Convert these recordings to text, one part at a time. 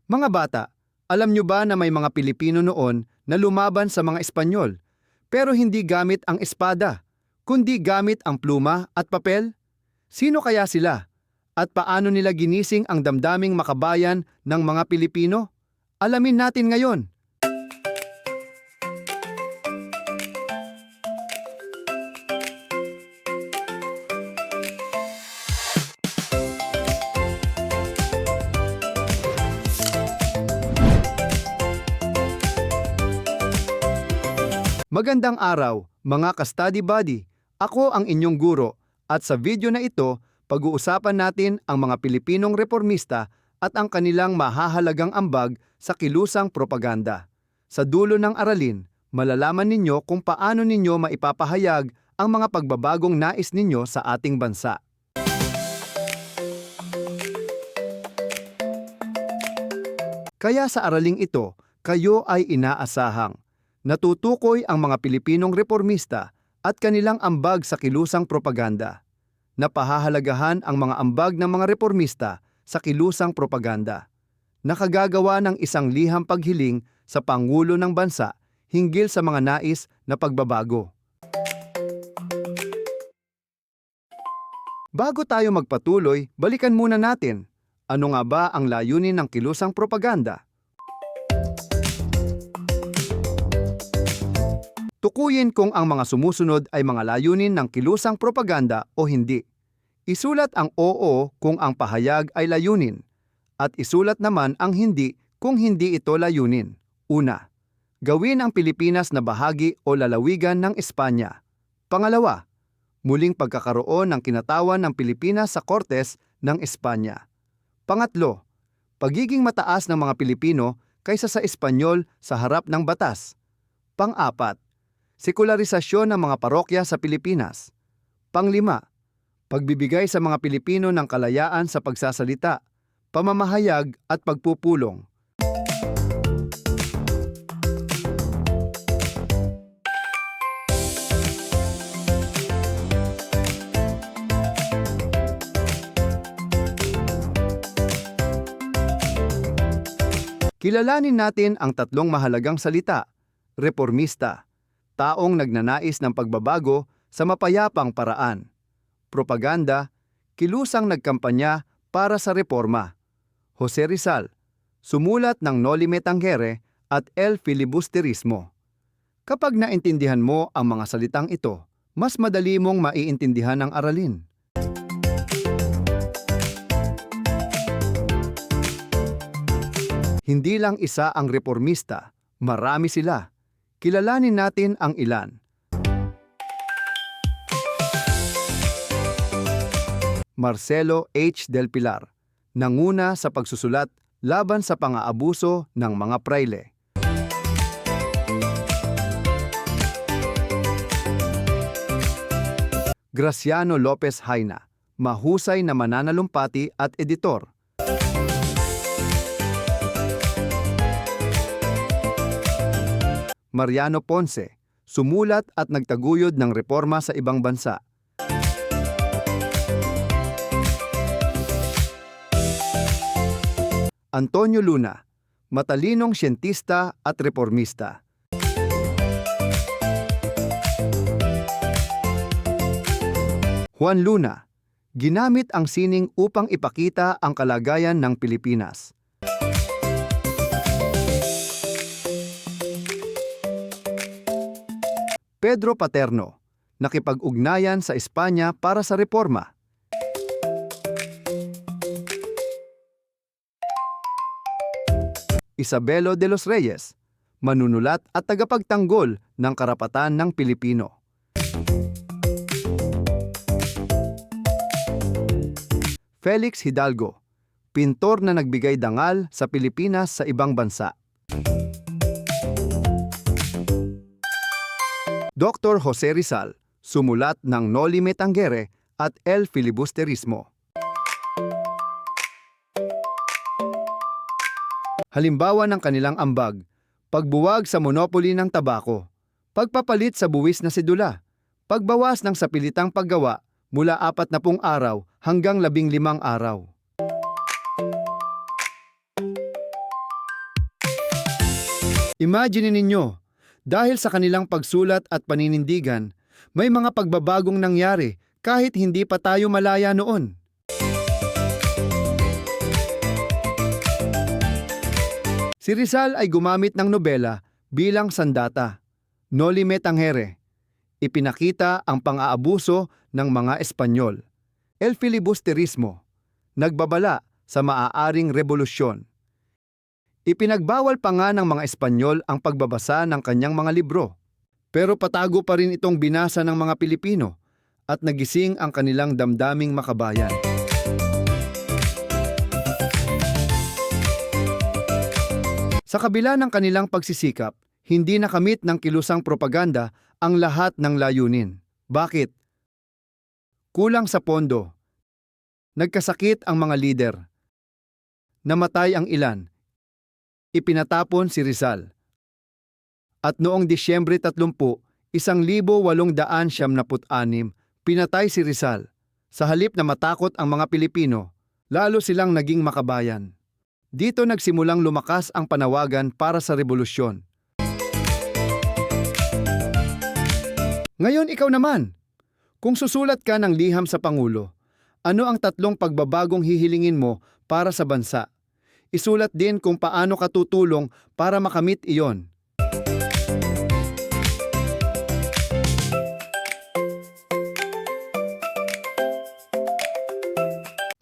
Mga bata, alam nyo ba na may mga Pilipino noon na lumaban sa mga Espanyol, pero hindi gamit ang espada, kundi gamit ang pluma at papel? Sino kaya sila? At paano nila ginising ang damdaming makabayan ng mga Pilipino? Alamin natin ngayon. Magandang araw, mga ka-study buddy. Ako ang inyong guro at sa video na ito, pag-uusapan natin ang mga Pilipinong reformista at ang kanilang mahahalagang ambag sa kilusang propaganda. Sa dulo ng aralin, malalaman ninyo kung paano ninyo maipapahayag ang mga pagbabagong nais ninyo sa ating bansa. Kaya sa araling ito, kayo ay inaasahang natutukoy ang mga Pilipinong reformista at kanilang ambag sa kilusang propaganda. Napahahalagahan ang mga ambag ng mga reformista sa kilusang propaganda. Nakagagawa ng isang liham paghiling sa Pangulo ng Bansa hinggil sa mga nais na pagbabago. Bago tayo magpatuloy, balikan muna natin. Ano nga ba ang layunin ng kilusang propaganda? Tukuyin kung ang mga sumusunod ay mga layunin ng kilusang propaganda o hindi. Isulat ang oo kung ang pahayag ay layunin, at isulat naman ang hindi kung hindi ito layunin. Una, gawin ang Pilipinas na bahagi o lalawigan ng Espanya. Pangalawa, muling pagkakaroon ng kinatawan ng Pilipinas sa Kortes ng Espanya. Pangatlo, pagiging mataas ng mga Pilipino kaysa sa Espanyol sa harap ng batas. Pang-apat, sekularisasyon ng mga parokya sa Pilipinas. Panglima, pagbibigay sa mga Pilipino ng kalayaan sa pagsasalita, pamamahayag at pagpupulong. Kilalanin natin ang tatlong mahalagang salita: reformista, taong nagnanais ng pagbabago sa mapayapang paraan; propaganda, kilusang nagkampanya para sa reforma; Jose Rizal, sumulat ng Noli Me Tangere at El Filibusterismo. Kapag naintindihan mo ang mga salitang ito, mas madali mong maiintindihan ang aralin. Hindi lang isa ang reformista, marami sila. Kilalanin natin ang ilan. Marcelo H. Del Pilar, nanguna sa pagsusulat laban sa pang-aabuso ng mga prayle. Graciano Lopez Haina, mahusay na mananalumpati at editor. Mariano Ponce, sumulat at nagtaguyod ng reforma sa ibang bansa. Antonio Luna, matalinong siyentista at reformista. Juan Luna, ginamit ang sining upang ipakita ang kalagayan ng Pilipinas. Pedro Paterno, nakipag-ugnayan sa Espanya para sa reforma. Isabelo de los Reyes, manunulat at tagapagtanggol ng karapatan ng Pilipino. Felix Hidalgo, pintor na nagbigay dangal sa Pilipinas sa ibang bansa. Dr. Jose Rizal, sumulat ng Noli Me Tangere at El Filibusterismo. Halimbawa ng kanilang ambag: pagbuwag sa monopoly ng tabako, pagpapalit sa buwis na sedula, pagbawas ng sapilitang paggawa mula 40 araw hanggang 15 araw. Imagine ninyo, dahil sa kanilang pagsulat at paninindigan, may mga pagbabagong nangyari kahit hindi pa tayo malaya noon. Si Rizal ay gumamit ng nobela bilang sandata, Noli Me Tangere. Ipinakita ang pang-aabuso ng mga Espanyol. El filibusterismo, nagbabala sa maaaring revolusyon. Ipinagbawal pa nga ng mga Espanyol ang pagbabasa ng kanyang mga libro. Pero patago pa rin itong binasa ng mga Pilipino at nagising ang kanilang damdaming makabayan. Sa kabila ng kanilang pagsisikap, hindi nakamit ng kilusang propaganda ang lahat ng layunin. Bakit? Kulang sa pondo. Nagkasakit ang mga lider. Namatay ang ilan. Ipinatapon si Rizal. At noong Disyembre 30, 1876, pinatay si Rizal. Sa halip na matakot ang mga Pilipino, lalo silang naging makabayan. Dito nagsimulang lumakas ang panawagan para sa revolusyon. Ngayon ikaw naman, kung susulat ka ng liham sa Pangulo, ano ang 3 pagbabagong hihilingin mo para sa bansa? Isulat din kung paano ka tutulong para makamit iyon.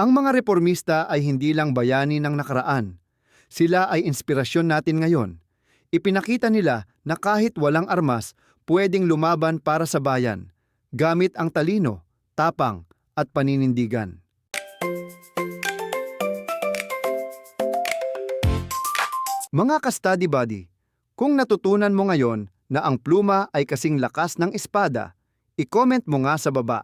Ang mga reformista ay hindi lang bayani ng nakaraan. Sila ay inspirasyon natin ngayon. Ipinakita nila na kahit walang armas, pwedeng lumaban para sa bayan, gamit ang talino, tapang, at paninindigan. Mga ka-study buddy, kung natutunan mo ngayon na ang pluma ay kasing lakas ng espada, i-comment mo nga sa baba.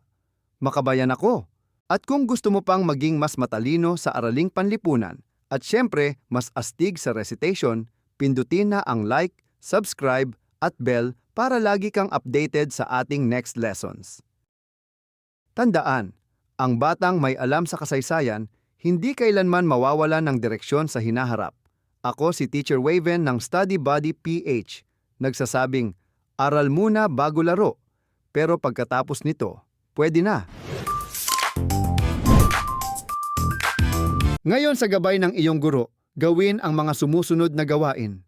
Makabayan ako. At kung gusto mo pang maging mas matalino sa araling panlipunan at syempre mas astig sa recitation, pindutin na ang like, subscribe at bell para lagi kang updated sa ating next lessons. Tandaan, ang batang may alam sa kasaysayan, hindi kailanman mawawala ng direksyon sa hinaharap. Ako si Teacher Waven ng Study Buddy PH, nagsasabing, aral muna bago laro, pero pagkatapos nito, pwede na. Ngayon sa gabay ng iyong guro, gawin ang mga sumusunod na gawain.